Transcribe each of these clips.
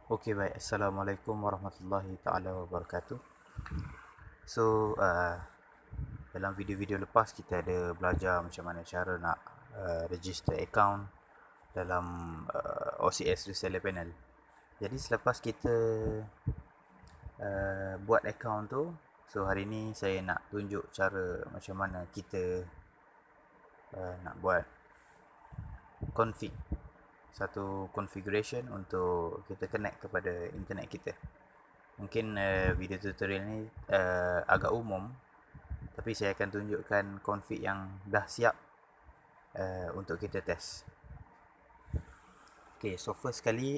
Okey, baik. Assalamualaikum warahmatullahi taala wabarakatuh. So, dalam video-video lepas kita ada belajar macam mana cara nak register account dalam OCS Reseller Panel. Jadi selepas kita buat account tu, so hari ni saya nak tunjuk cara macam mana kita nak buat config, satu configuration untuk kita connect kepada internet kita. Mungkin video tutorial ni agak umum, tapi saya akan tunjukkan config yang dah siap untuk kita test. Okay, so first sekali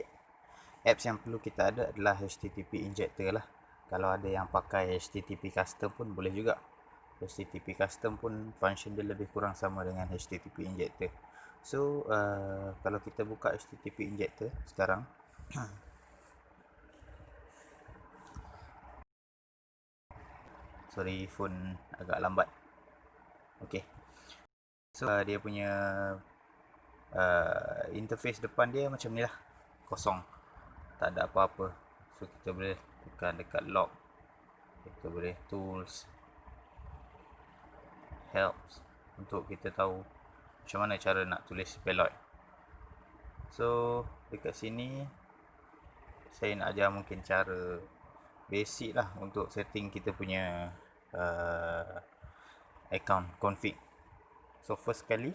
apps yang perlu kita ada adalah HTTP injector lah. Kalau ada yang pakai HTTP custom pun boleh juga. HTTP custom pun function dia lebih kurang sama dengan HTTP injector. So kalau kita buka HTTP injector sekarang, sorry phone agak lambat. Okay, so dia punya interface depan dia macam ni lah, kosong, tak ada apa-apa. So kita boleh tekan dekat log, kita boleh tools, helps untuk kita tahu macam mana cara nak tulis payload. So dekat sini saya nak ajar mungkin cara basic lah untuk setting kita punya account config. So first sekali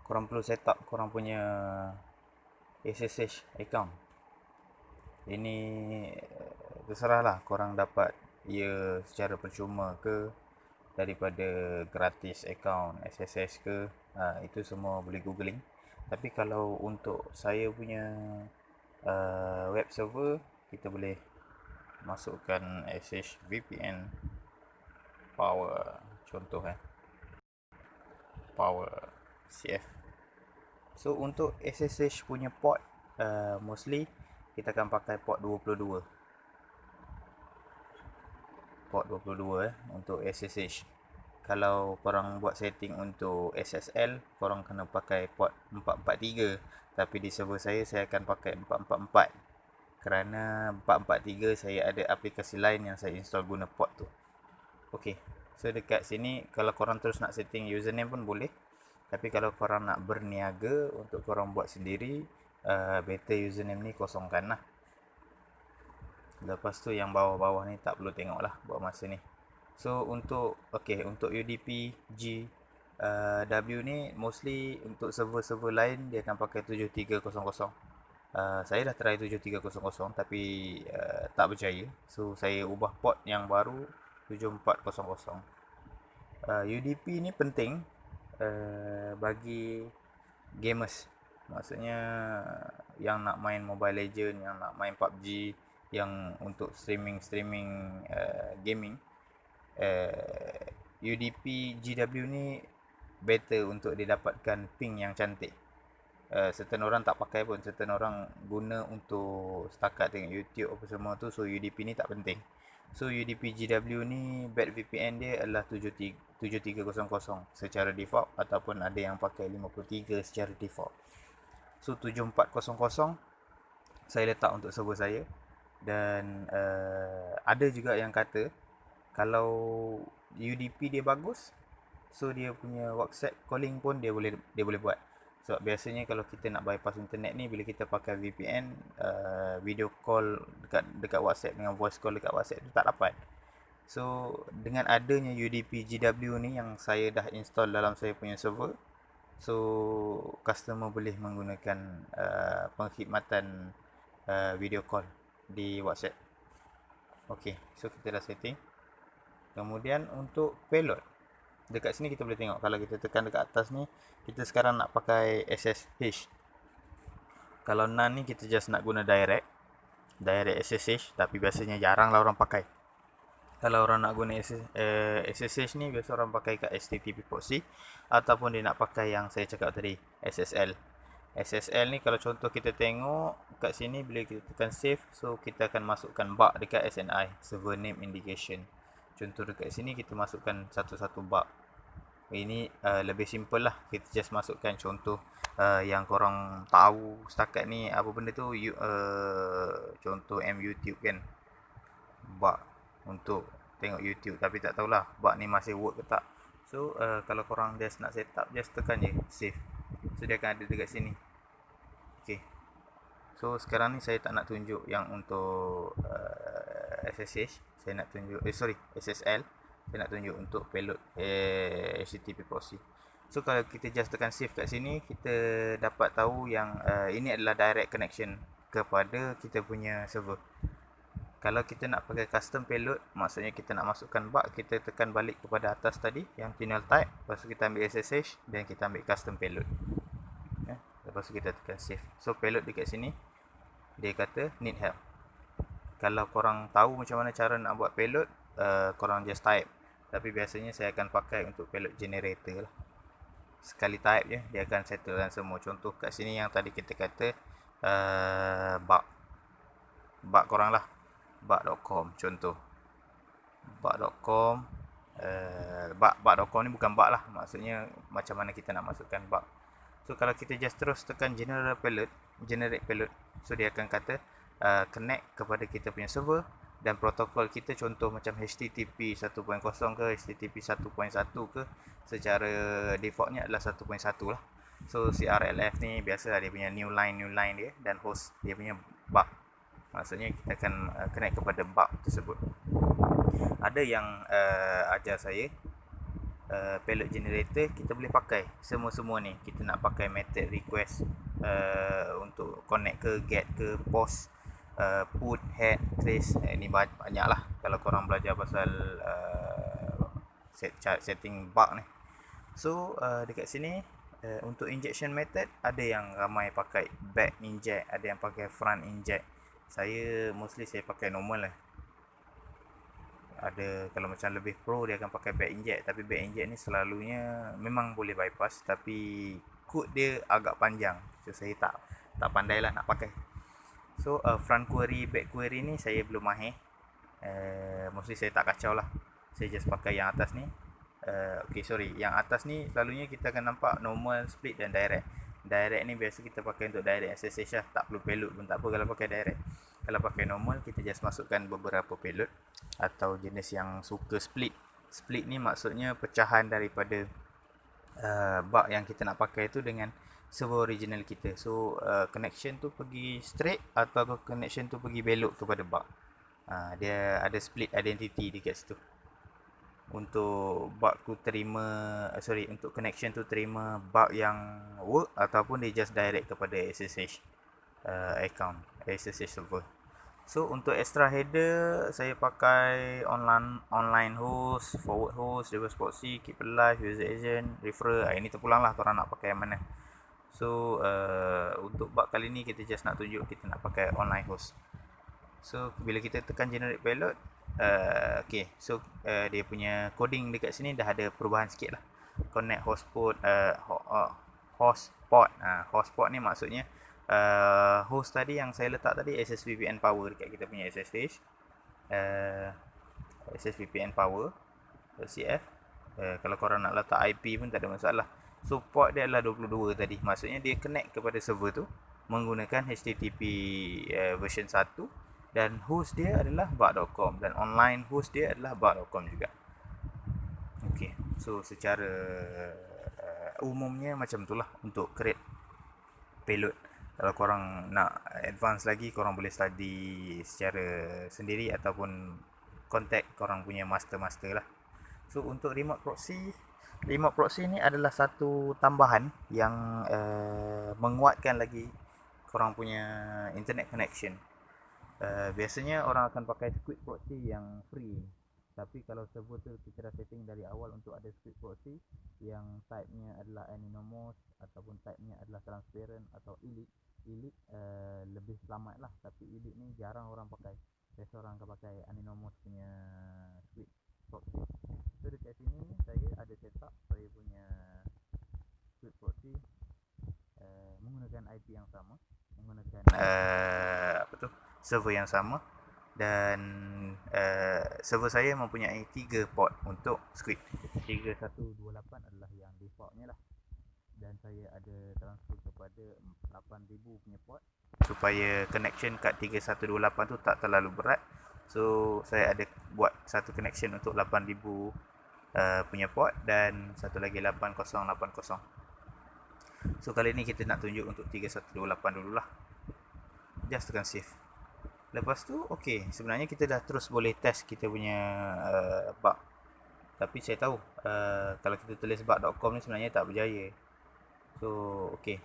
korang perlu set up korang punya SSH account. Ini terserah lah korang dapat ia secara percuma ke daripada gratis account SSH ke, itu semua boleh googling. Tapi kalau untuk saya punya web server, kita boleh masukkan SSH VPN power, contoh power CF. So untuk SSH punya port, mostly kita akan pakai port 22 untuk SSH. Kalau korang buat setting untuk SSL, korang kena pakai port 443, tapi di server saya akan pakai 444 kerana 443 saya ada aplikasi lain yang saya install guna port tu. Ok, so dekat sini kalau korang terus nak setting username pun boleh, tapi kalau korang nak berniaga untuk korang buat sendiri, better username ni kosongkan lah. Lepas tu yang bawah-bawah ni tak perlu tengok lah buat masa ni. So untuk untuk UDP GW ni mostly untuk server-server lain dia akan pakai 7300. Saya dah try 7300 tapi tak berjaya. So saya ubah port yang baru 7400. UDP ni penting bagi gamers. Maksudnya yang nak main Mobile Legend, yang nak main PUBG, yang untuk streaming gaming, UDP GW ni better untuk didapatkan ping yang cantik. Certain orang tak pakai pun, certain orang guna untuk setakat tengok YouTube apa semua tu. So UDP ni tak penting. So UDP GW ni bad VPN dia adalah 7300 secara default, ataupun ada yang pakai 53 secara default. So 7400 saya letak untuk server saya. Dan ada juga yang kata kalau UDP dia bagus, so dia punya WhatsApp calling pun dia boleh buat. So biasanya kalau kita nak bypass internet ni, bila kita pakai VPN, video call dekat WhatsApp dengan voice call dekat WhatsApp tu tak dapat. So dengan adanya UDP GW ni yang saya dah install dalam saya punya server, so customer boleh menggunakan perkhidmatan video call di WhatsApp. Ok, so kita dah setting. Kemudian untuk payload, dekat sini kita boleh tengok. Kalau kita tekan dekat atas ni, kita sekarang nak pakai SSH. Kalau NAN ni kita just nak guna direct SSH, tapi biasanya jarang lah orang pakai. Kalau orang nak guna SSH ni, biasa orang pakai kat HTTP proxy, ataupun dia nak pakai yang saya cakap tadi, SSL. SSL ni kalau contoh kita tengok kat sini, bila kita tekan save, so kita akan masukkan bug dekat SNI, server name indication. Contoh dekat sini kita masukkan satu-satu bug. Ini lebih simple lah, kita just masukkan contoh yang korang tahu setakat ni apa benda tu, contoh YouTube kan, bug untuk tengok YouTube tapi tak tahulah bug ni masih work ke tak. So kalau korang just nak set up, just tekan je save, so dia akan ada dekat sini. Okay, so sekarang ni saya tak nak tunjuk yang untuk SSH, saya nak tunjuk SSL, saya nak tunjuk untuk payload HTTP proxy. So kalau kita just tekan save kat sini, kita dapat tahu yang ini adalah direct connection kepada kita punya server. Kalau kita nak pakai custom payload, maksudnya kita nak masukkan bug, kita tekan balik kepada atas tadi yang tunnel type, lepas tu kita ambil SSH dan kita ambil custom payload. Lepas tu kita tekan save. So payload dekat sini dia kata need help. Kalau korang tahu macam mana cara nak buat payload, korang just type. Tapi biasanya saya akan pakai untuk payload generator lah. Sekali type je, dia akan settlekan semua. Contoh kat sini yang tadi kita kata bug korang lah, bug.com contoh. Bug.com bug.com ni bukan bug lah, maksudnya macam mana kita nak masukkan bug. So kalau kita just terus tekan generate payload, so dia akan kata connect kepada kita punya server, dan protokol kita contoh macam HTTP 1.0 ke HTTP 1.1 ke, secara defaultnya adalah 1.1 lah. So CRLF ni biasa dia punya new line dia, dan host dia punya bug, maksudnya kita akan connect kepada bug tersebut. Ada yang ajar saya payload generator kita boleh pakai semua-semua ni. Kita nak pakai method request untuk connect ke, get ke, post, put, head, trace, ni banyak lah kalau korang belajar pasal setting bug ni. So dekat sini untuk injection method, ada yang ramai pakai back inject, ada yang pakai front inject. Saya mostly saya pakai normal lah. Ada kalau macam lebih pro dia akan pakai back inject, tapi back inject ni selalunya memang boleh bypass, tapi kod dia agak panjang, so saya tak pandai lah nak pakai. So front query, back query ni saya belum mahir. Mostly saya tak kacau lah, saya just pakai yang atas ni. Yang atas ni selalunya kita akan nampak normal, split dan direct. Direct ni biasa kita pakai untuk direct SSH lah, tak perlu payload pun tak apa kalau pakai direct. Kalau pakai normal, kita just masukkan beberapa payload, atau jenis yang suka split. Split ni maksudnya pecahan daripada bug yang kita nak pakai tu dengan server original kita. So connection tu pergi straight, atau connection tu pergi belok kepada bug. Dia ada split identity dekat situ. Untuk bug tu untuk connection tu terima bug yang work, ataupun dia just direct kepada SSH account, SSH server. So untuk extra header, saya pakai online host, forward host, reverse proxy, keep alive, user agent, referrer. Ini terpulang lah korang nak pakai yang mana. So untuk bug kali ni kita just nak tunjuk kita nak pakai online host. So bila kita tekan generate payload, dia punya coding dekat sini dah ada perubahan sikit lah. Connect hotspot, hotspot ni maksudnya host tadi yang saya letak tadi, SSVPN power dekat kita punya SSH, SSVPN power CF. Kalau korang nak letak IP pun tak ada masalah. So port dia adalah 22 tadi, maksudnya dia connect kepada server tu menggunakan HTTP version 1, dan host dia adalah bug.com, dan online host dia adalah bug.com juga. Okay, so secara umumnya macam itulah untuk create payload. Kalau korang nak advance lagi, korang boleh study secara sendiri ataupun contact korang punya master lah. So untuk remote proxy ni adalah satu tambahan yang menguatkan lagi korang punya internet connection. Biasanya orang akan pakai squid proxy yang free, tapi kalau server tu kita dah setting dari awal untuk ada squid proxy yang type-nya adalah anonymous, ataupun type-nya adalah transparent atau elite, lebih selamat lah. Tapi elite ni jarang orang pakai, biasa orang akan pakai anonymous punya squid proxy. So dekat sini saya ada setup saya punya squid proxy menggunakan IP yang sama, menggunakan server yang sama, Dan server saya mempunyai 3 port untuk Squid. 3128 adalah yang defaultnya lah, dan saya ada transfer kepada 8000 punya port supaya connection kat 3128 tu tak terlalu berat. So saya ada buat satu connection untuk 8000 punya port dan satu lagi 8080. So kali ni kita nak tunjuk untuk 3128 dululah. Just tekan save. Lepas tu okey, sebenarnya kita dah terus boleh test kita punya bug. Tapi saya tahu kalau kita tulis bug.com ni sebenarnya tak berjaya. So okey.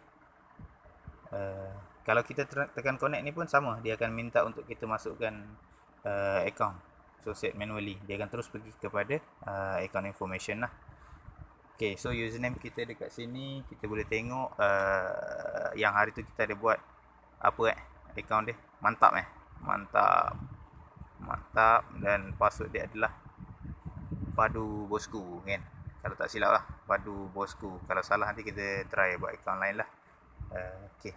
Kalau kita tekan connect ni pun sama, dia akan minta untuk kita masukkan account. So set manually, dia akan terus pergi kepada account information lah. Okay, so username kita dekat sini, kita boleh tengok yang hari tu kita ada buat apa account dia. Mantap mantap. Dan password dia adalah Padu Bosku kan, kalau tak silap lah, Padu Bosku. Kalau salah nanti kita try buat account lain lah. Okay,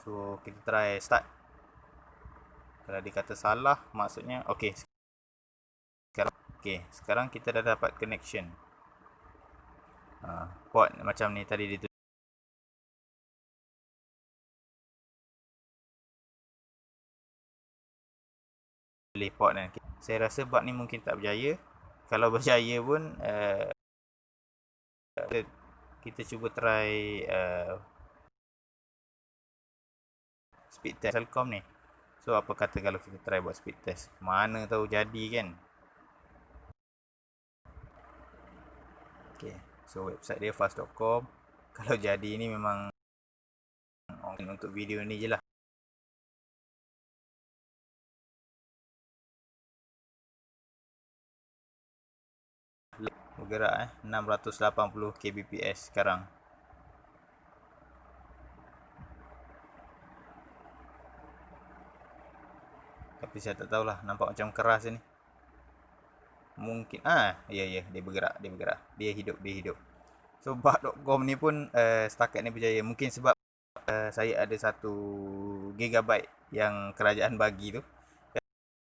so kita try start. Kalau dia kata salah, maksudnya okay. Sekarang kita dah dapat connection. Port macam ni tadi dia tulis port kan. Saya rasa bug ni mungkin tak berjaya. Kalau berjaya pun kita cuba try speed test Telkom ni. So apa kata kalau kita try buat speed test? Mana tahu jadi kan. Okay, so website dia fast.com. Kalau jadi ni memang untuk video ni je lah. Bergerak 680 kbps sekarang. Tapi saya tak tahulah, nampak macam keras ni. Mungkin ya dia bergerak. Dia hidup. So bug.com ni pun setakat ni berjaya. Mungkin sebab saya ada 1 GB yang kerajaan bagi tu.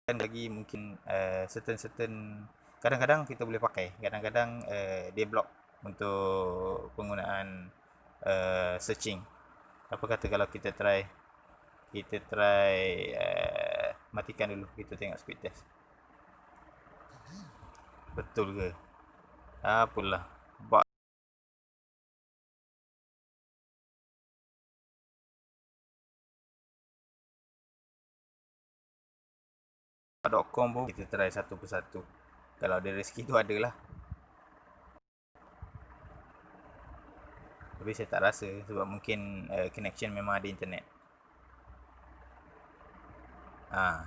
Dan lagi mungkin certain kadang-kadang kita boleh pakai, kadang-kadang dia block untuk penggunaan searching. Apa kata kalau kita try matikan dulu, kita tengok speed test. Betul ke? Apalah. .com pun kita try satu persatu. Kalau ada rezeki tu adalah. Tapi saya tak rasa sebab mungkin connection memang ada internet.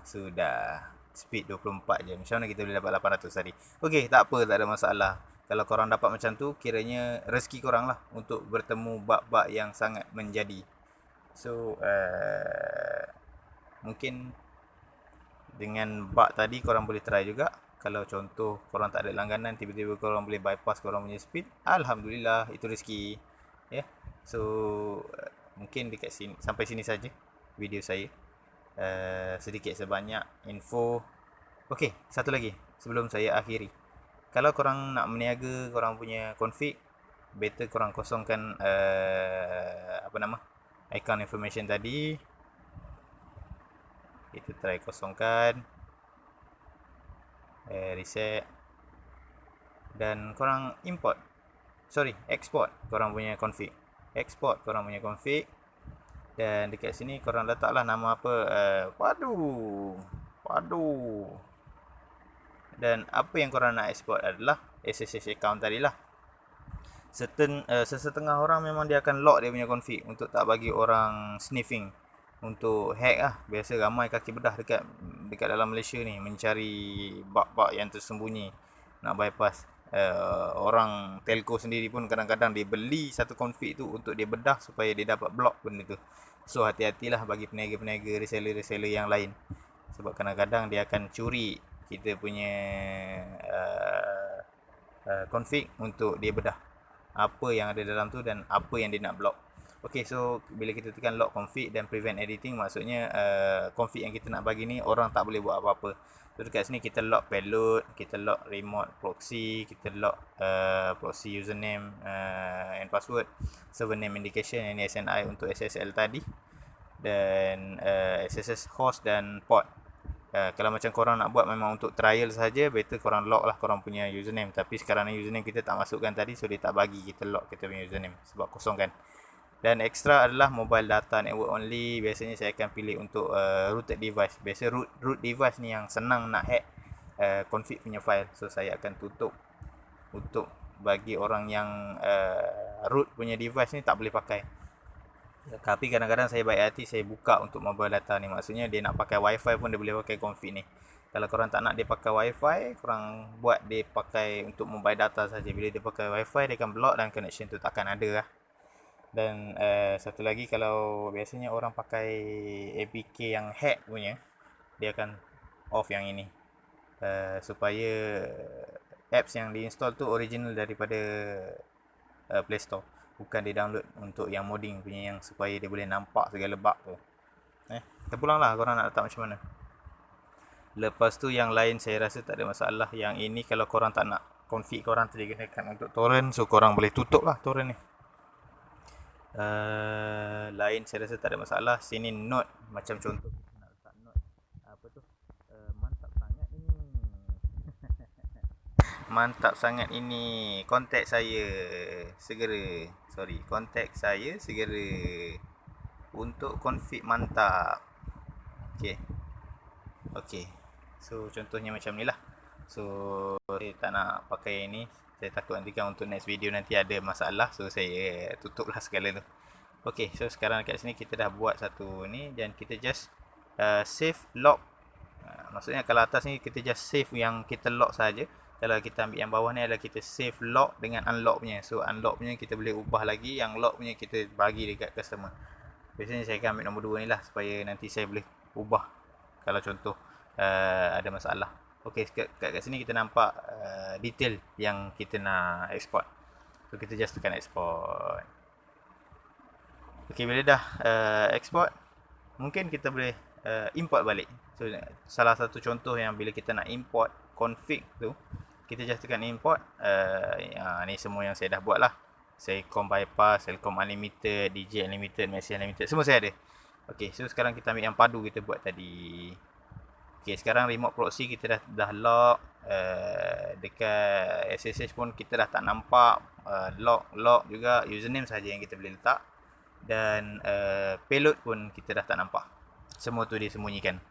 Sudah. Speed 24 je. Macam mana kita boleh dapat 800 tadi? Okey, tak apa, tak ada masalah. Kalau korang dapat macam tu, kiranya rezeki korang lah untuk bertemu bug-bug yang sangat menjadi. So, mungkin dengan bug tadi korang boleh try juga. Kalau contoh korang tak ada langganan, tiba-tiba korang boleh bypass korang punya speed, alhamdulillah, itu rezeki. Ya. Yeah. So, mungkin dekat sini, sampai sini saja video saya. Sedikit sebanyak info. Okey, satu lagi sebelum saya akhiri. Kalau korang nak meniaga korang punya config, better korang kosongkan account information tadi. Kita try kosongkan, reset, dan korang export korang punya config. Dan dekat sini korang letaklah nama apa, Padu. Dan apa yang korang nak export adalah SSH account tadilah. Sesetengah orang memang dia akan lock dia punya config untuk tak bagi orang sniffing, untuk hack lah. Biasa ramai kaki bedah dekat dalam Malaysia ni mencari bug-bug yang tersembunyi, nak bypass. Orang telco sendiri pun kadang-kadang dia beli satu config tu untuk dia bedah supaya dia dapat block benda tu. So hati-hatilah bagi peniaga-peniaga, reseller yang lain, sebab kadang-kadang dia akan curi kita punya config untuk dia bedah apa yang ada dalam tu dan apa yang dia nak block. Okay, so bila kita tekan lock config dan prevent editing, maksudnya config yang kita nak bagi ni orang tak boleh buat apa-apa. So dekat sini kita lock payload, kita lock remote proxy, kita lock proxy username and password, server name indication, ini SNI untuk SSL tadi, dan SSH host dan port. Kalau macam korang nak buat memang untuk trial saja, better korang lock lah korang punya username. Tapi sekarang ni username kita tak masukkan tadi, so dia tak bagi kita lock kita punya username sebab kosong kan. Dan extra adalah mobile data network only. Biasanya saya akan pilih untuk rooted device. Biasa root device ni yang senang nak hack config punya file. So saya akan tutup untuk bagi orang yang root punya device ni tak boleh pakai. Tapi kadang-kadang saya baik hati, saya buka untuk mobile data ni. Maksudnya dia nak pakai wifi pun dia boleh pakai config ni. Kalau korang tak nak dia pakai wifi, korang buat dia pakai untuk mobile data saja. Bila dia pakai wifi, dia akan block dan connection tu takkan ada lah. Dan satu lagi, kalau biasanya orang pakai APK yang hack punya, dia akan off yang ini supaya apps yang diinstall tu original daripada Play Store, bukan dia download untuk yang modding punya yang supaya dia boleh nampak segala bug tu. Kita pulang lah, korang nak letak macam mana. Lepas tu yang lain saya rasa tak ada masalah. Yang ini kalau korang tak nak config korang tergunakan untuk torrent, so korang boleh tutup lah torrent ni. Lain saya rasa tak ada masalah. Sini note, macam contoh nak letak note apa tu, mantap sangat ini. Mantap sangat ini, kontak saya segera. Kontak saya segera untuk config mantap. Okay. So contohnya macam ni lah. So saya tak nak pakai ini. Saya takut nanti kan untuk next video nanti ada masalah, so saya tutup lah segala tu. Okay, so sekarang kat sini kita dah buat satu ni, dan kita just save lock. Maksudnya kalau atas ni kita just save yang kita lock saja. Kalau kita ambil yang bawah ni adalah kita save lock dengan unlock punya. So unlock punya kita boleh ubah lagi, yang lock punya kita bagi dekat customer. Biasanya saya akan ambil nombor 2 ni lah, supaya nanti saya boleh ubah kalau contoh ada masalah. Okay, kat sini kita nampak detail yang kita nak export. So kita just tekan export. Okay, bila dah export, mungkin kita boleh import balik. So salah satu contoh yang bila kita nak import config tu, kita just tekan import. Ni semua yang saya dah buat lah. Selcom bypass, Selcom unlimited, DJ unlimited, Messi unlimited, semua saya ada. Okay, so sekarang kita ambil yang padu kita buat tadi. Okay, sekarang remote proxy kita dah lock. Dekat SSH pun kita dah tak nampak. Lock juga. Username saja yang kita boleh letak. Dan payload pun kita dah tak nampak. Semua tu dia sembunyikan.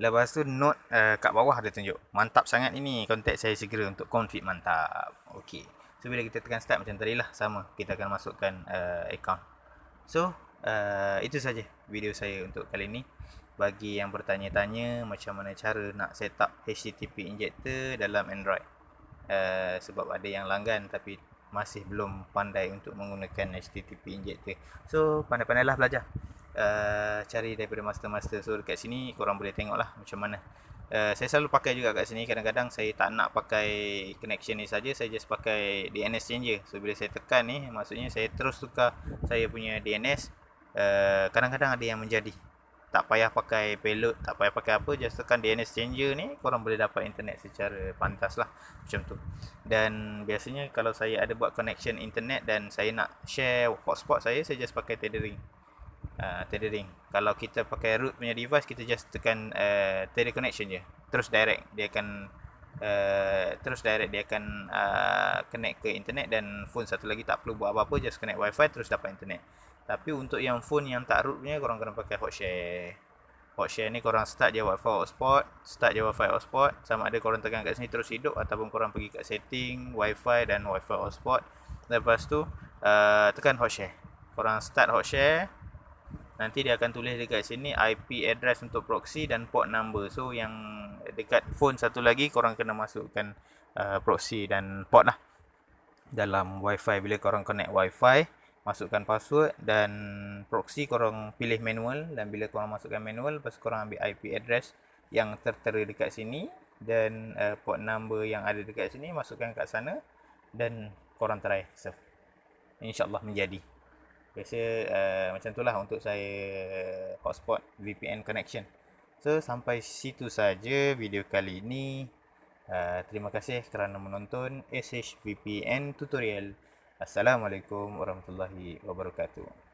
Lepas tu note kat bawah ada tunjuk, mantap sangat ini, kontak saya segera untuk config mantap. Okay, so bila kita tekan start macam tadi lah, sama, kita akan masukkan account. So itu saja video saya untuk kali ini. Bagi yang bertanya-tanya macam mana cara nak set up HTTP injector dalam Android, sebab ada yang langgan tapi masih belum pandai untuk menggunakan HTTP injector. So pandai-pandailah belajar, cari daripada master-master. So dekat sini korang boleh tengok lah macam mana. Saya selalu pakai juga kat sini. Kadang-kadang saya tak nak pakai connection ni saja, saya just pakai DNS changer. So bila saya tekan ni, maksudnya saya terus tukar saya punya DNS. Kadang-kadang ada yang menjadi, tak payah pakai payload, tak payah pakai apa, just tekan DNS changer ni, korang boleh dapat internet secara pantas lah, macam tu. Dan biasanya kalau saya ada buat connection internet dan saya nak share hotspot saya just pakai tethering. Kalau kita pakai root punya device, kita just tekan tether connection je, terus direct dia akan connect ke internet. Dan phone satu lagi tak perlu buat apa-apa, just connect wifi terus dapat internet. Tapi untuk yang phone yang tak root punya, korang kena pakai hotshare. Hotshare ni korang start je wifi hotspot, sama ada korang tekan kat sini terus hidup, ataupun korang pergi kat setting wifi dan wifi hotspot. Lepas tu tekan hotshare, korang start hotshare. Nanti dia akan tulis dekat sini IP address untuk proxy dan port number. So yang dekat phone satu lagi, korang kena masukkan proxy dan port lah dalam wifi. Bila korang connect wifi, masukkan password, dan proxy korang pilih manual. Dan bila korang masukkan manual, lepas korang ambil IP address yang tertera dekat sini, dan port number yang ada dekat sini, masukkan kat sana, dan korang try serve. InsyaAllah menjadi. Biasa macam itulah untuk saya hotspot VPN connection. So sampai situ saja video kali ini. Terima kasih kerana menonton SHVPN tutorial. Assalamualaikum warahmatullahi wabarakatuh.